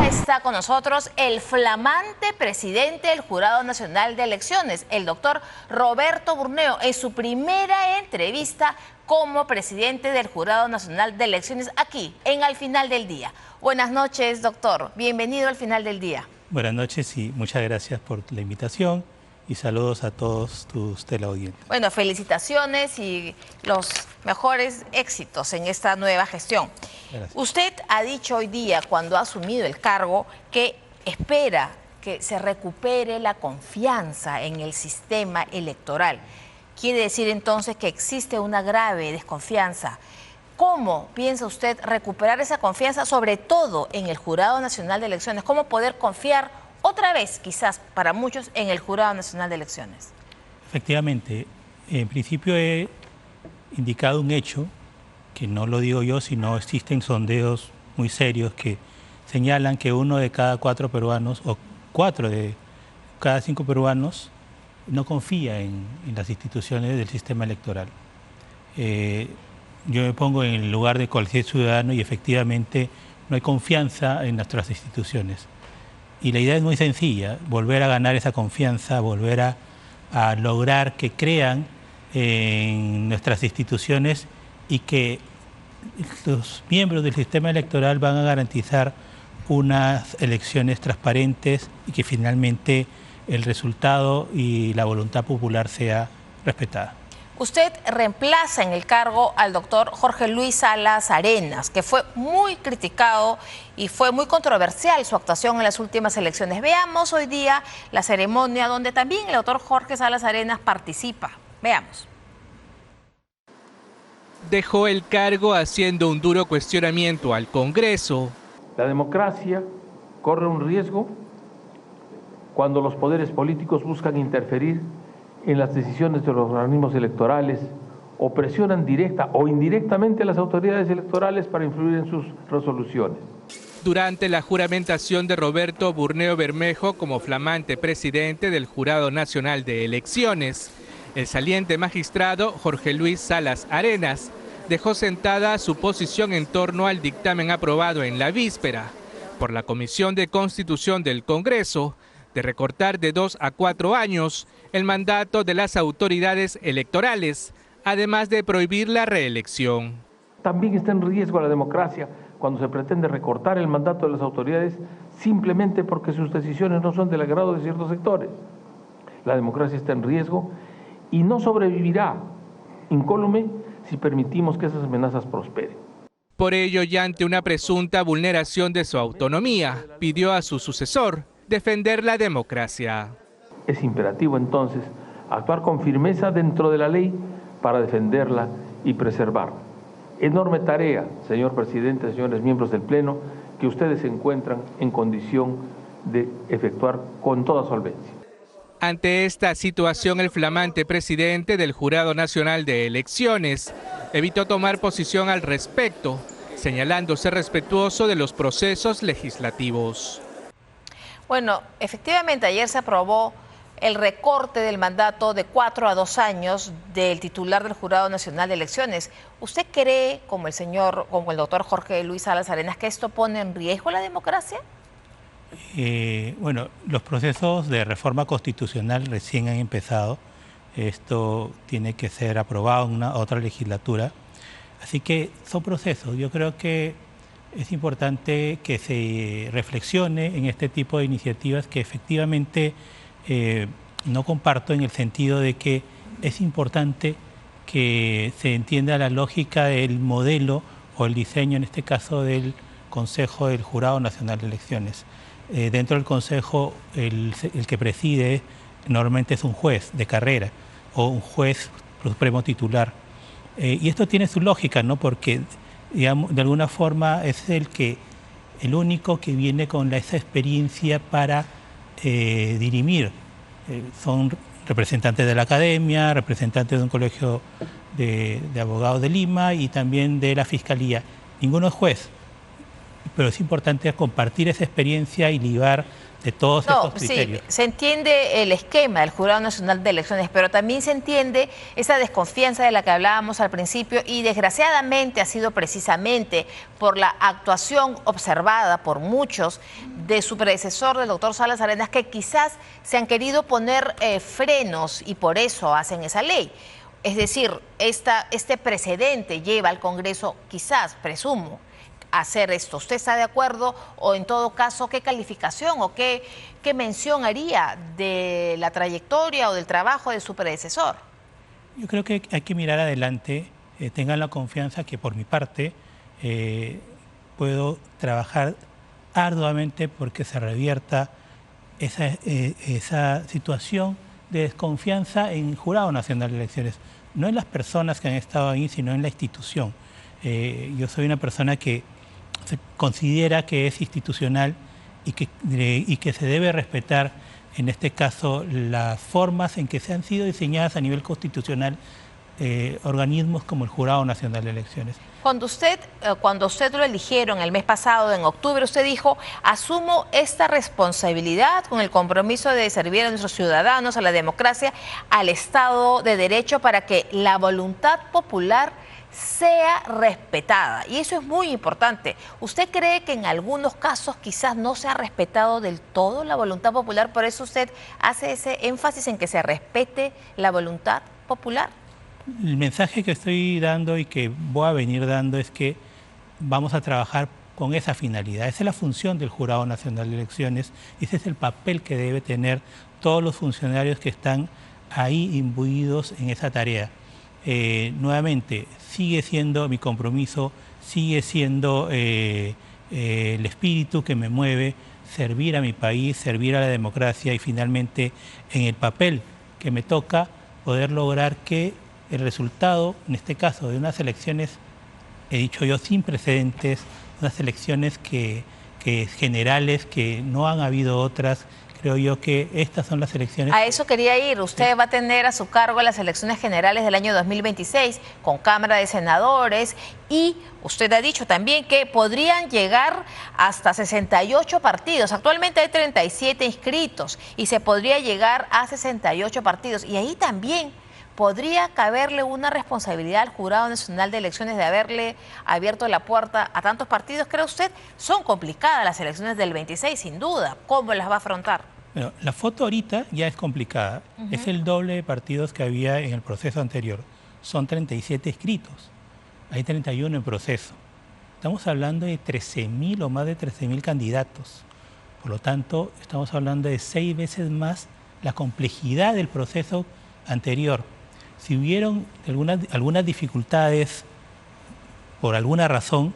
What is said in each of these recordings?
Ya está con nosotros el flamante presidente del Jurado Nacional de Elecciones, el doctor Roberto Burneo, en su primera entrevista como presidente del Jurado Nacional de Elecciones aquí, en Al Final del Día. Buenas noches, doctor. Bienvenido al Final del Día. Buenas noches y muchas gracias por la invitación y saludos a todos tus teleaudientes. Bueno, felicitaciones y los mejores éxitos en esta nueva gestión. Gracias. Usted ha dicho hoy día, cuando ha asumido el cargo, que espera que se recupere la confianza en el sistema electoral. Quiere decir entonces que existe una grave desconfianza. ¿Cómo piensa usted recuperar esa confianza, sobre todo en el Jurado Nacional de Elecciones? ¿Cómo poder confiar otra vez, quizás para muchos, en el Jurado Nacional de Elecciones? Efectivamente, en principio he indicado un hecho, que no lo digo yo, sino existen sondeos muy serios que señalan que 1 de cada 4 peruanos, o 4 de cada 5 peruanos, no confía en las instituciones del sistema electoral. Yo me pongo en el lugar de cualquier ciudadano y efectivamente no hay confianza en nuestras instituciones. Y la idea es muy sencilla: volver a ganar esa confianza, volver a lograr que crean en nuestras instituciones y que los miembros del sistema electoral van a garantizar unas elecciones transparentes y que finalmente el resultado y la voluntad popular sea respetada. Usted reemplaza en el cargo al doctor Jorge Luis Salas Arenas, que fue muy criticado y fue muy controversial su actuación en las últimas elecciones. Veamos hoy día la ceremonia donde también el doctor Jorge Salas Arenas participa. Veamos. Dejó el cargo haciendo un duro cuestionamiento al Congreso. La democracia corre un riesgo cuando los poderes políticos buscan interferir en las decisiones de los organismos electorales o presionan directa o indirectamente a las autoridades electorales para influir en sus resoluciones. Durante la juramentación de Roberto Burneo Bermejo como flamante presidente del Jurado Nacional de Elecciones, el saliente magistrado Jorge Luis Salas Arenas dejó sentada su posición en torno al dictamen aprobado en la víspera por la Comisión de Constitución del Congreso de recortar de 2 a 4 años el mandato de las autoridades electorales, además de prohibir la reelección. También está en riesgo la democracia cuando se pretende recortar el mandato de las autoridades simplemente porque sus decisiones no son del agrado de ciertos sectores. La democracia está en riesgo y no sobrevivirá incólume si permitimos que esas amenazas prosperen. Por ello, y ante una presunta vulneración de su autonomía, pidió a su sucesor defender la democracia. Es imperativo entonces actuar con firmeza dentro de la ley para defenderla y preservarla. Enorme tarea, señor presidente, señores miembros del Pleno, que ustedes se encuentran en condición de efectuar con toda solvencia. Ante esta situación, el flamante presidente del Jurado Nacional de Elecciones evitó tomar posición al respecto, señalándose respetuoso de los procesos legislativos. Bueno, efectivamente ayer se aprobó el recorte del mandato de 4 a 2 años del titular del Jurado Nacional de Elecciones. ¿Usted cree, como el doctor Jorge Luis Salas Arenas, que esto pone en riesgo la democracia? Bueno, los procesos de reforma constitucional recién han empezado. Esto tiene que ser aprobado en otra legislatura. Así que son procesos. Yo creo que es importante que se reflexione en este tipo de iniciativas que efectivamente no comparto, en el sentido de que es importante que se entienda la lógica del modelo o el diseño, en este caso del Consejo del Jurado Nacional de Elecciones. Dentro del Consejo, el que preside normalmente es un juez de carrera o un juez supremo titular. Y esto tiene su lógica, ¿no? Porque, digamos, de alguna forma es el único que viene con esa experiencia para dirimir. Son representantes de la academia, representantes de un colegio de abogados de Lima y también de la Fiscalía. Ninguno es juez, pero es importante compartir esa experiencia y ligar de todos estos criterios. Sí, se entiende el esquema del Jurado Nacional de Elecciones, pero también se entiende esa desconfianza de la que hablábamos al principio y desgraciadamente ha sido precisamente por la actuación observada por muchos de su predecesor, del doctor Salas Arenas, que quizás se han querido poner frenos y por eso hacen esa ley. Es decir, este precedente lleva al Congreso, quizás, presumo, hacer esto. ¿Usted está de acuerdo o en todo caso qué calificación o qué mención haría de la trayectoria o del trabajo de su predecesor? Yo creo que hay que mirar adelante, tengan la confianza que por mi parte puedo trabajar arduamente porque se revierta esa situación de desconfianza en el Jurado Nacional de Elecciones, no en las personas que han estado ahí, sino en la institución. Yo soy una persona que se considera que es institucional y que se debe respetar, en este caso, las formas en que se han sido diseñadas a nivel constitucional organismos como el Jurado Nacional de Elecciones. Cuando usted lo eligieron el mes pasado, en octubre, usted dijo: asumo esta responsabilidad con el compromiso de servir a nuestros ciudadanos, a la democracia, al Estado de Derecho, para que la voluntad popular sea respetada. Y eso es muy importante. ¿Usted cree que en algunos casos quizás no se ha respetado del todo la voluntad popular? Por eso usted hace ese énfasis en que se respete la voluntad popular. El mensaje que estoy dando y que voy a venir dando es que vamos a trabajar con esa finalidad. Esa es la función del Jurado Nacional de Elecciones y ese es el papel que debe tener todos los funcionarios que están ahí imbuidos en esa tarea. Nuevamente, sigue siendo mi compromiso, sigue siendo el espíritu que me mueve, servir a mi país, servir a la democracia y finalmente en el papel que me toca poder lograr que el resultado, en este caso de unas elecciones, he dicho yo, sin precedentes, unas elecciones que generales, que no han habido otras. Creo yo que estas son las elecciones. A eso quería ir. Usted va a tener a su cargo las elecciones generales del año 2026 con Cámara de Senadores y usted ha dicho también que podrían llegar hasta 68 partidos. Actualmente hay 37 inscritos y se podría llegar a 68 partidos. Y ahí también podría caberle una responsabilidad al Jurado Nacional de Elecciones de haberle abierto la puerta a tantos partidos. ¿Cree usted? Son complicadas las elecciones del 26, sin duda. ¿Cómo las va a afrontar? Bueno, la foto ahorita ya es complicada. Es el doble de partidos que había en el proceso anterior. Son 37 inscritos. Hay 31 en proceso. Estamos hablando de 13.000 o más de 13.000 candidatos. Por lo tanto, estamos hablando de 6 veces más la complejidad del proceso anterior. Si hubieron algunas dificultades por alguna razón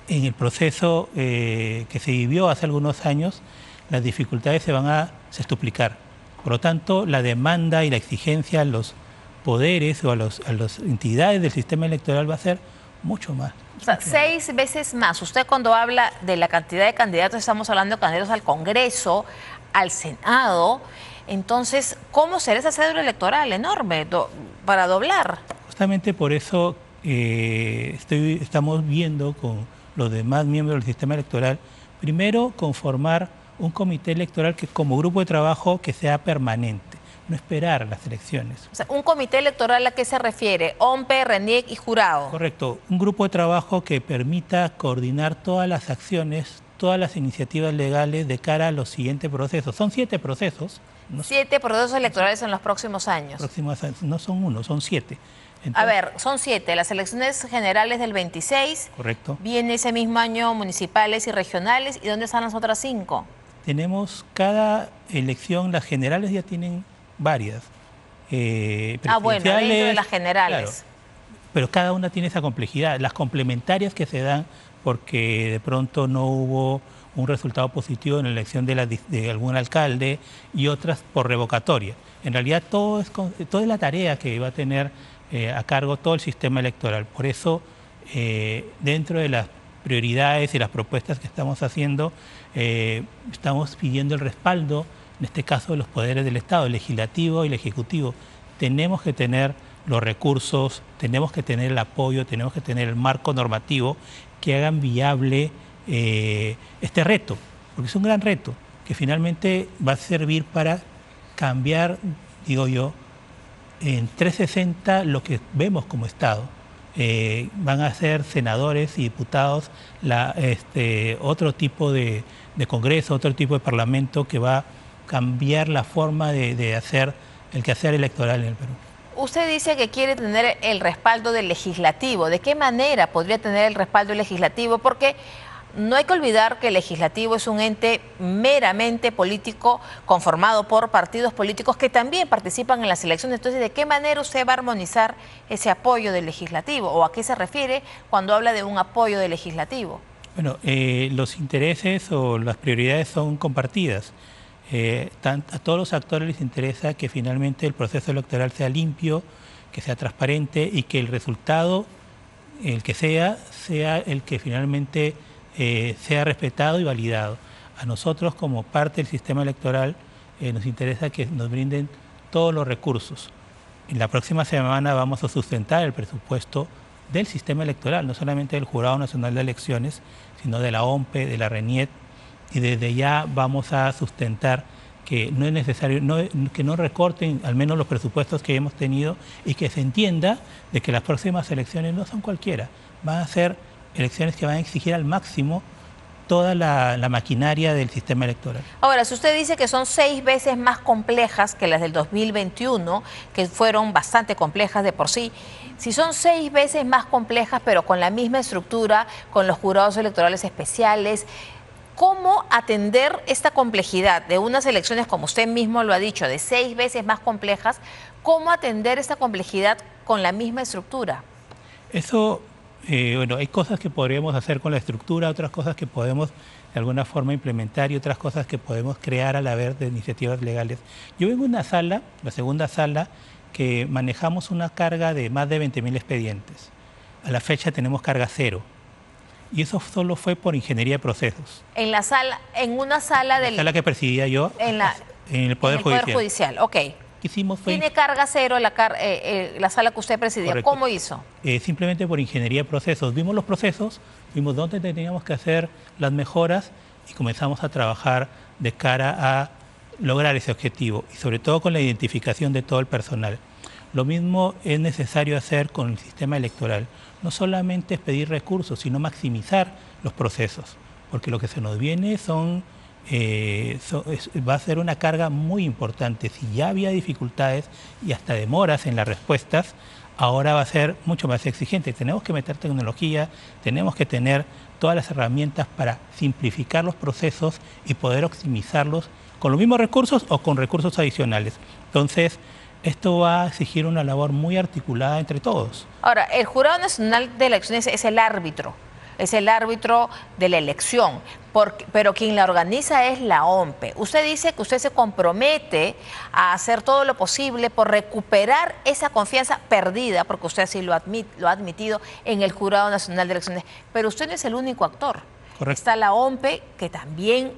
en el proceso que se vivió hace algunos años, las dificultades se van a sextuplicar. Por lo tanto, la demanda y la exigencia a los poderes o a las entidades del sistema electoral va a ser mucho más. O sea, 6 veces más. Usted cuando habla de la cantidad de candidatos, estamos hablando de candidatos al Congreso, al Senado. Entonces, ¿cómo será esa cédula electoral enorme para doblar? Justamente por eso estamos viendo con los demás miembros del sistema electoral, primero conformar un comité electoral que como grupo de trabajo que sea permanente, no esperar las elecciones. O sea, ¿un comité electoral a qué se refiere? OMPE, RENIEC y jurado. Correcto, un grupo de trabajo que permita coordinar todas las acciones, todas las iniciativas legales de cara a los siguientes procesos. Son 7 procesos. 7 procesos electorales en los próximos años. No son 1, son 7. Entonces, a ver, son 7. Las elecciones generales del 26. Correcto. Viene ese mismo año municipales y regionales. ¿Y dónde están las otras 5? Tenemos cada elección, las generales ya tienen varias. Bueno, dentro de las generales. Claro, pero cada una tiene esa complejidad. Las complementarias que se dan porque de pronto no hubo un resultado positivo en la elección de algún alcalde y otras por revocatoria. En realidad todo es la tarea que va a tener a cargo todo el sistema electoral. Por eso, dentro de las prioridades y las propuestas que estamos haciendo, estamos pidiendo el respaldo, en este caso, de los poderes del Estado, el legislativo y el ejecutivo. Tenemos que tener los recursos, tenemos que tener el apoyo, tenemos que tener el marco normativo que hagan viable este reto, porque es un gran reto, que finalmente va a servir para cambiar, digo yo, en 360 lo que vemos como Estado. Van a ser senadores y diputados otro tipo de Congreso, otro tipo de Parlamento que va a cambiar la forma de hacer el quehacer electoral en el Perú. Usted dice que quiere tener el respaldo del legislativo. ¿De qué manera podría tener el respaldo del legislativo? Porque no hay que olvidar que el legislativo es un ente meramente político conformado por partidos políticos que también participan en las elecciones. Entonces, ¿de qué manera usted va a armonizar ese apoyo del legislativo? ¿O a qué se refiere cuando habla de un apoyo del legislativo? Bueno, los intereses o las prioridades son compartidas. A todos los actores les interesa que finalmente el proceso electoral sea limpio, que sea transparente y que el resultado, el que sea el que finalmente sea respetado y validado. A nosotros, como parte del sistema electoral, nos interesa que nos brinden todos los recursos. En la próxima semana vamos a sustentar el presupuesto del sistema electoral, no solamente del Jurado Nacional de Elecciones, sino de la OMPE, de la RENIEC, y desde ya vamos a sustentar que no es necesario, que no recorten al menos los presupuestos que hemos tenido y que se entienda de que las próximas elecciones no son cualquiera, van a ser elecciones que van a exigir al máximo toda la maquinaria del sistema electoral. Ahora, si usted dice que son 6 veces más complejas que las del 2021, que fueron bastante complejas de por sí, si son 6 veces más complejas pero con la misma estructura, con los jurados electorales especiales, ¿cómo atender esta complejidad de unas elecciones, como usted mismo lo ha dicho, de 6 veces más complejas? ¿Cómo atender esta complejidad con la misma estructura? Eso, bueno, hay cosas que podríamos hacer con la estructura, otras cosas que podemos de alguna forma implementar y otras cosas que podemos crear a la vez de iniciativas legales. Yo vengo de una sala, la segunda sala, que manejamos una carga de más de 20.000 expedientes. A la fecha tenemos carga cero. Y eso solo fue por ingeniería de procesos. En la sala, en una sala del... La sala que presidía yo en el Poder Judicial. Poder Judicial, ok. Tiene carga cero la sala que usted presidía. Correcto. ¿Cómo hizo? Simplemente por ingeniería de procesos. Vimos los procesos, vimos dónde teníamos que hacer las mejoras y comenzamos a trabajar de cara a lograr ese objetivo y sobre todo con la identificación de todo el personal. Lo mismo es necesario hacer con el sistema electoral. No solamente es pedir recursos, sino maximizar los procesos, porque lo que se nos viene va a ser una carga muy importante. Si ya había dificultades y hasta demoras en las respuestas, ahora va a ser mucho más exigente. Tenemos que meter tecnología, tenemos que tener todas las herramientas para simplificar los procesos y poder optimizarlos con los mismos recursos o con recursos adicionales. Entonces, esto va a exigir una labor muy articulada entre todos. Ahora, el Jurado Nacional de Elecciones es el árbitro de la elección, pero quien la organiza es la OMPE. Usted dice que usted se compromete a hacer todo lo posible por recuperar esa confianza perdida, porque usted así lo ha admitido en el Jurado Nacional de Elecciones, pero usted no es el único actor. Correcto. Está la OMPE, que también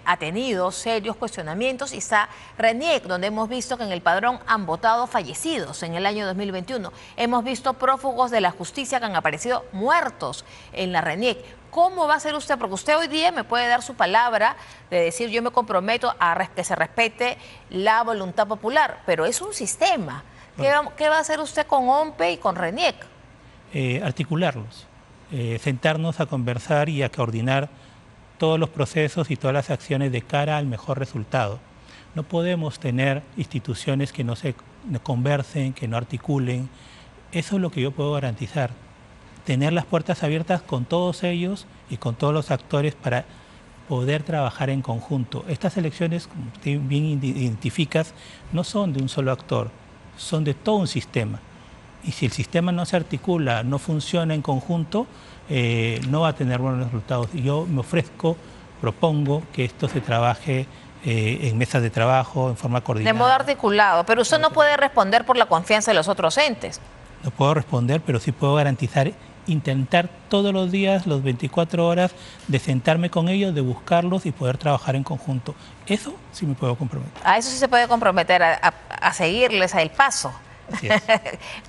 ha tenido serios cuestionamientos, y está RENIEC, donde hemos visto que en el padrón han votado fallecidos en el año 2021. Hemos visto prófugos de la justicia que han aparecido muertos en la RENIEC. ¿Cómo va a ser usted? Porque usted hoy día me puede dar su palabra de decir yo me comprometo a que se respete la voluntad popular, pero es un sistema. ¿Qué va a hacer usted con OMPE y con RENIEC? Articularlos. Sentarnos a conversar y a coordinar todos los procesos y todas las acciones de cara al mejor resultado. No podemos tener instituciones que no se conversen, que no articulen. Eso es lo que yo puedo garantizar. Tener las puertas abiertas con todos ellos y con todos los actores para poder trabajar en conjunto. Estas elecciones, como usted bien identificas, no son de un solo actor, son de todo un sistema. Y si el sistema no se articula, no funciona en conjunto, no va a tener buenos resultados. Yo me propongo que esto se trabaje en mesas de trabajo, en forma coordinada. De modo articulado, pero usted no puede responder por la confianza de los otros entes. No puedo responder, pero sí puedo garantizar, intentar todos los días, las 24 horas, de sentarme con ellos, de buscarlos y poder trabajar en conjunto. Eso sí me puedo comprometer. A eso sí se puede comprometer, a seguirles el paso. Así es.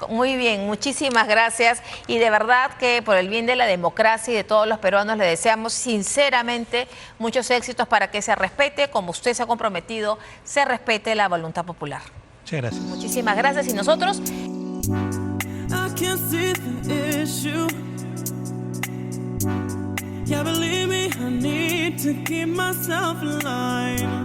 Muy bien, muchísimas gracias. Y de verdad que por el bien de la democracia y de todos los peruanos le deseamos sinceramente muchos éxitos para que se respete, como usted se ha comprometido, se respete la voluntad popular. Muchas gracias. Muchísimas gracias. Y nosotros... Yeah, believe me, I need to keep myself in line.